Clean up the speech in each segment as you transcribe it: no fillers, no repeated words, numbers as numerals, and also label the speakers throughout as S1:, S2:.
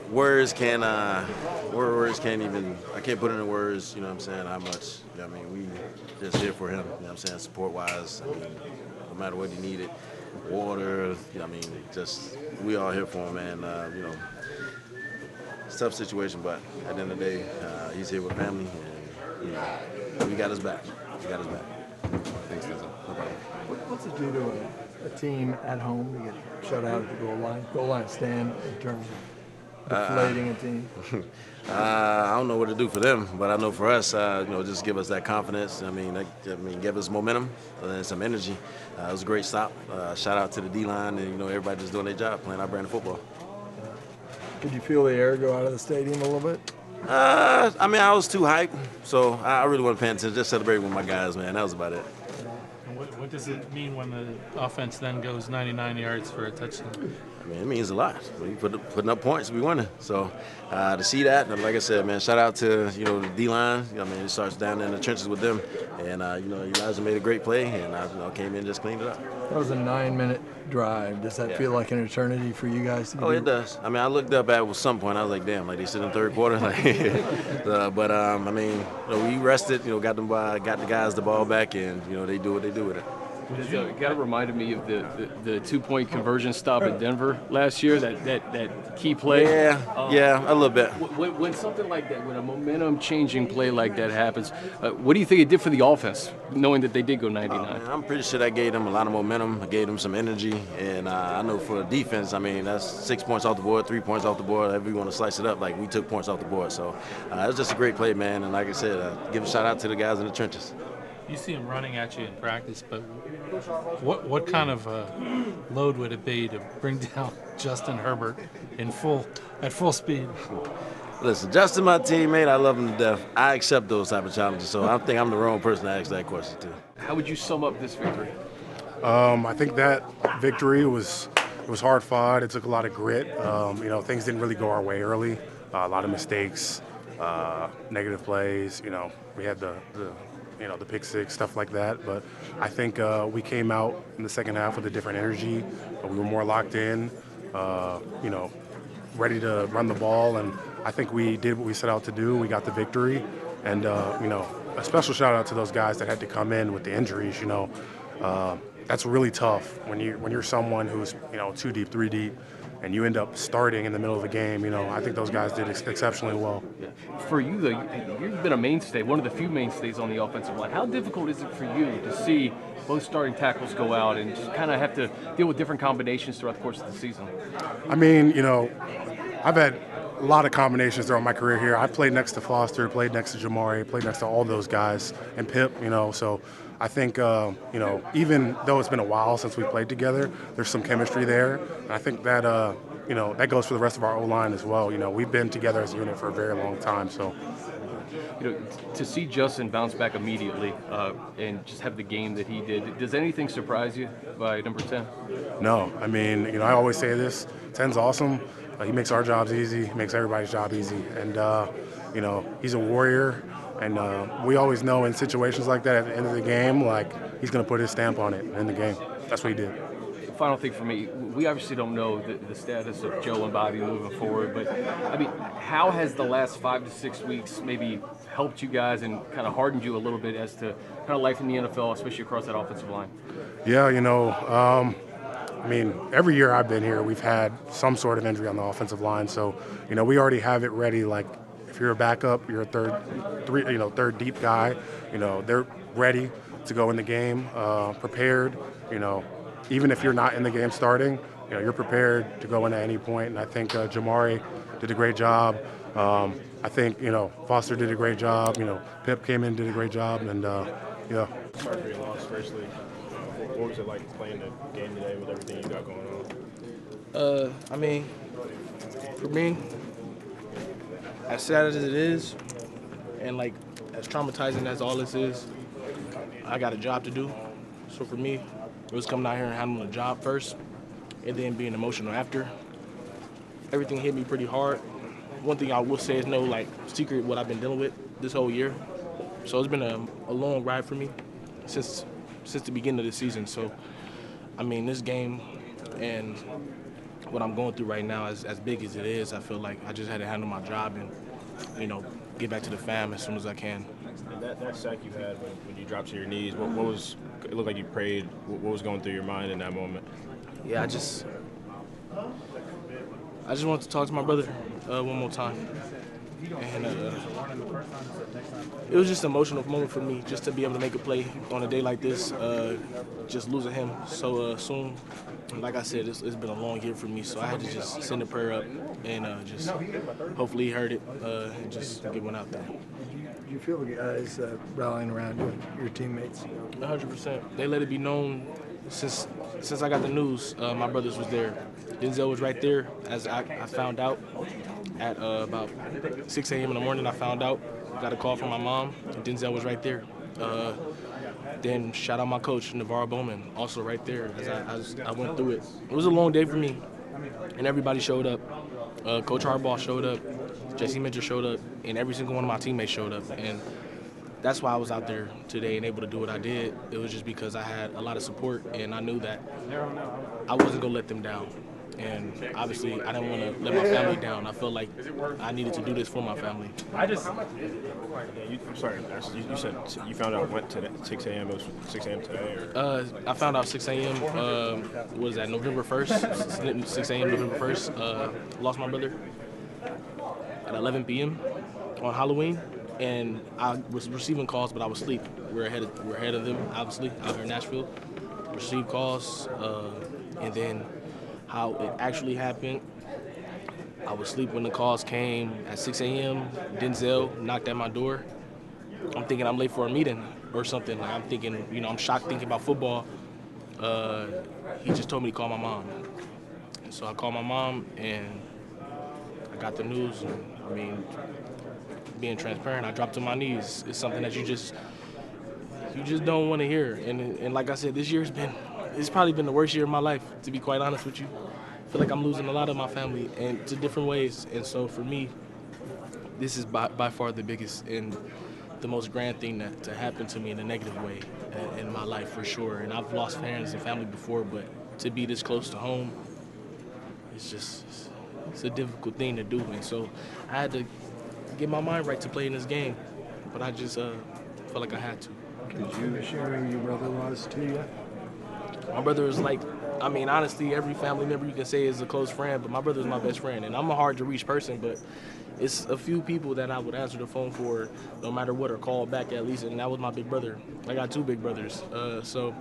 S1: words can't even, I can't put into words, you know what I'm saying, how much, you know what I mean, we just here for him, you know what I'm saying, support wise. I mean, no matter what he needed, water, you know what I mean, just we all here for him, man. You know, it's a tough situation, but at the end of the day, he's here with family, and you know, we got his back. We got his back. Thanks, Denzel. No problem.
S2: What's it do to a team at home to get shut out at the goal line stand in terms of deflating a team?
S1: I don't know what to do for them, but I know for us, you know, just give us that confidence. I mean, give us momentum and some energy. It was a great stop. Shout out to the D-line and, you know, everybody just doing their job, playing our brand of football.
S2: Did you feel the air go out of the stadium a little bit?
S1: I mean, I was too hyped, so I really wasn't paying attention. Just celebrating with my guys, man. That was about it.
S3: What does it mean when the offense then goes 99 yards for a touchdown?
S1: I mean, it means a lot. When you putting up points, we winning. So to see that, and like I said, man, shout out to, you know, the D-line. You know, I mean, it starts down in the trenches with them. And, you know, Elijah made a great play, and I, you know, came in and just cleaned it up.
S2: That was a 9-minute drive. Does that feel like an eternity for you guys?
S1: Oh, it does. I mean, I looked up at some point. I was like, damn, like they sit in the third quarter. Like, but I mean, you know, we rested. You know, got the guys the ball back, and you know, they do what they do with it.
S4: It kind of reminded me of the 2-point conversion stop in Denver last year, that key play.
S1: Yeah, a little bit.
S4: When something like that, when a momentum-changing play like that happens, what do you think it did for the offense, knowing that they did go 99?
S1: Man, I'm pretty sure that gave them a lot of momentum. It gave them some energy. And I know for the defense, I mean, that's 6 points off the board, 3 points off the board. However you want to slice it up, like we took points off the board. So it was just a great play, man. And like I said, give a shout out to the guys in the trenches.
S3: You see him running at you in practice, but what kind of load would it be to bring down Justin Herbert at full speed?
S1: Listen, Justin, my teammate, I love him to death. I accept those type of challenges, so I think I'm the wrong person to ask that question to.
S4: How would you sum up this victory?
S5: I think that victory was hard fought. It took a lot of grit. You know, things didn't really go our way early. A lot of mistakes, negative plays. You know, we had the pick six, stuff like that. But I think we came out in the second half with a different energy. We were more locked in, you know, ready to run the ball. And I think we did what we set out to do. We got the victory. And, you know, a special shout out to those guys that had to come in with the injuries, you know. That's really tough when you're someone who's, you know, 2 deep, 3 deep, and you end up starting in the middle of the game. You know, I think those guys did exceptionally well.
S4: For you, though, you've been a mainstay, one of the few mainstays on the offensive line. How difficult is it for you to see both starting tackles go out and just kind of have to deal with different combinations throughout the course of the season?
S5: I mean, you know, I've had a lot of combinations throughout my career here. I played next to Foster, played next to Jamari, played next to all those guys, and Pip, you know, so I think, you know, even though it's been a while since we played together, there's some chemistry there. And I think that, you know, that goes for the rest of our O-line as well. You know, we've been together as a unit for a very long time, so.
S4: You know, to see Justin bounce back immediately and just have the game that he did, does anything surprise you by number 10?
S5: No. I mean, you know, I always say this, 10's awesome. He makes our jobs easy, he makes everybody's job easy. And, you know, he's a warrior. And we always know in situations like that at the end of the game, like, he's going to put his stamp on it in the game. That's what he did.
S4: Final thing for me, we obviously don't know the status of Joe and Bobby moving forward, but, I mean, how has the last 5 to 6 weeks maybe helped you guys and kind of hardened you a little bit as to kind of life in the NFL, especially across that offensive line?
S5: Yeah, you know, I mean, every year I've been here, we've had some sort of injury on the offensive line. So, you know, we already have it ready. Like, if you're a backup, you're a third deep guy, you know, they're ready to go in the game, prepared, you know. Even if you're not in the game starting, you know, you're prepared to go in at any point. And I think Jamari did a great job. I think, you know, Foster did a great job. You know, Pip came in, did a great job. And, yeah.
S6: Sorry for your loss, firstly. What was it like playing the game today with everything you got going on?
S7: I mean, for me, as sad as it is, and like as traumatizing as all this is, I got a job to do. So for me, it was coming out here and handling the job first, and then being emotional after. Everything hit me pretty hard. One thing I will say is no like secret what I've been dealing with this whole year. So it's been a long ride for me since the beginning of the season. So, I mean, this game and what I'm going through right now, as big as it is, I feel like I just had to handle my job and, get back to the fam as soon as I can.
S6: And that sack you had when you dropped to your knees, what was? It looked like you prayed. What was going through your mind in that moment?
S7: Yeah, I just wanted to talk to my brother one more time. And it was just an emotional moment for me just to be able to make a play on a day like this, just losing him so soon. Like I said, it's been a long year for me, so I had to just send a prayer up and just hopefully he heard it and just get one out there.
S2: Do you feel the guys rallying around you, your teammates?
S7: 100%. They let it be known since I got the news. My brothers was there. Denzel was right there as I found out at about 6 a.m. in the morning. I found out, got a call from my mom, and Denzel was right there. Then shout out my coach, Navarro Bowman, also right there as I went through it. It was a long day for me, and everybody showed up. Coach Harbaugh showed up, J.C. Mitchell showed up, and every single one of my teammates showed up. And that's why I was out there today and able to do what I did. It was just because I had a lot of support, and I knew that I wasn't going to let them down. And obviously, I didn't want to let my family down. I felt like I needed to do this for my family.
S6: I'm sorry, you said you found out went to 6 a.m. It was 6 a.m. today, or?
S7: I found out 6 a.m. What was that, November 1st? 6 a.m. November 1st. Lost my brother at 11 p.m. on Halloween. And I was receiving calls, but I was asleep. We're ahead of them, obviously, out here in Nashville. Received calls, and then how it actually happened. I was asleep when the calls came at 6 a.m. Denzel knocked at my door. I'm thinking I'm late for a meeting or something. Like, I'm thinking, I'm shocked thinking about football. He just told me to call my mom. And so I called my mom, and I got the news. And, being transparent, I dropped to my knees. It's something that you just don't want to hear. And like I said, this year's it's probably been the worst year of my life, to be quite honest with you. I feel like I'm losing a lot of my family and to different ways. And so for me, this is by far the biggest and the most grand thing to happen to me in a negative way in my life, for sure. And I've lost friends and family before, but to be this close to home, it's a difficult thing to do. And so I had to get my mind right to play in this game, but I just felt like I had to.
S2: Could you share who your brother was to you?
S7: My brother is honestly, every family member you can say is a close friend, but my brother is my best friend, and I'm a hard-to-reach person, but it's a few people that I would answer the phone for no matter what, or call back at least, and that was my big brother. I got two big brothers, so,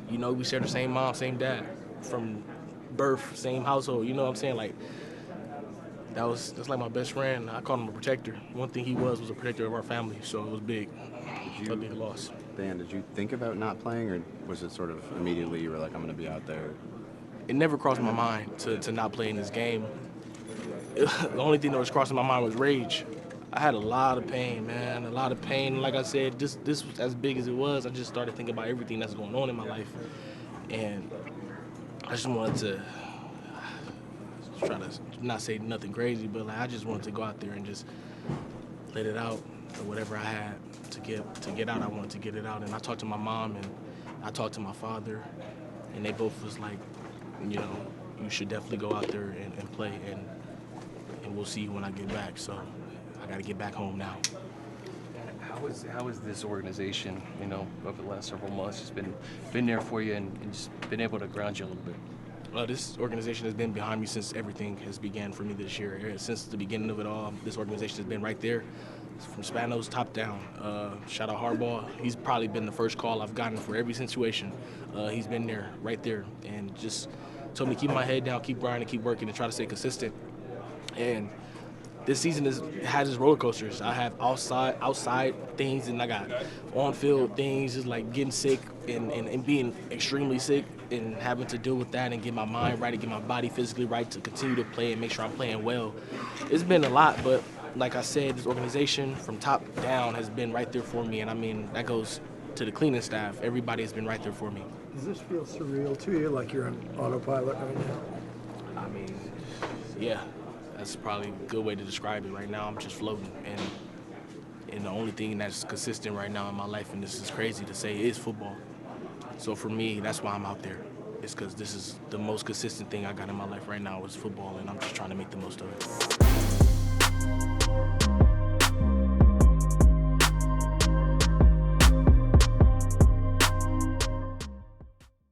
S7: we share the same mom, same dad, from birth, same household, you know what I'm saying? Like, that's like my best friend. I called him a protector. One thing he was a protector of our family, so it was big. A big loss.
S8: Dan, did you think about not playing, or was it sort of immediately you were like, I'm going to be out there?
S7: It never crossed my mind to not play in this game. The only thing that was crossing my mind was rage. I had a lot of pain, man, a lot of pain. Like I said, this was as big as it was. I just started thinking about everything that's going on in my life. And I just wanted to try to not say nothing crazy, but I just wanted to go out there and just let it out, or whatever I had to get out. I wanted to get it out. And I talked to my mom, and I talked to my father, and they both was like, you should definitely go out there and play, and we'll see when I get back. So I got to get back home now.
S4: How is this organization, over the last several months, just been there for you and just been able to ground you a little bit?
S7: This organization has been behind me since everything has began for me this year. Since the beginning of it all, this organization has been right there, from Spanos top down. Shout out Harbaugh. He's probably been the first call I've gotten for every situation. He's been there, right there, and just told me to keep my head down, keep grinding, keep working, and try to stay consistent. And this season has its roller coasters. I have outside things, and I got on-field things, just like getting sick and being extremely sick and having to deal with that and get my mind right and get my body physically right to continue to play and make sure I'm playing well. It's been a lot, but like I said, this organization from top down has been right there for me, and that goes to the cleaning staff. Everybody has been right there for me.
S2: Does this feel surreal to you, like you're on autopilot right now?
S7: Yeah. That's probably a good way to describe it right now. I'm just floating, and the only thing that's consistent right now in my life, and this is crazy to say, is football. So for me, that's why I'm out there. it's because this is the most consistent thing I got in my life right now is football, and I'm just trying to make the most of it.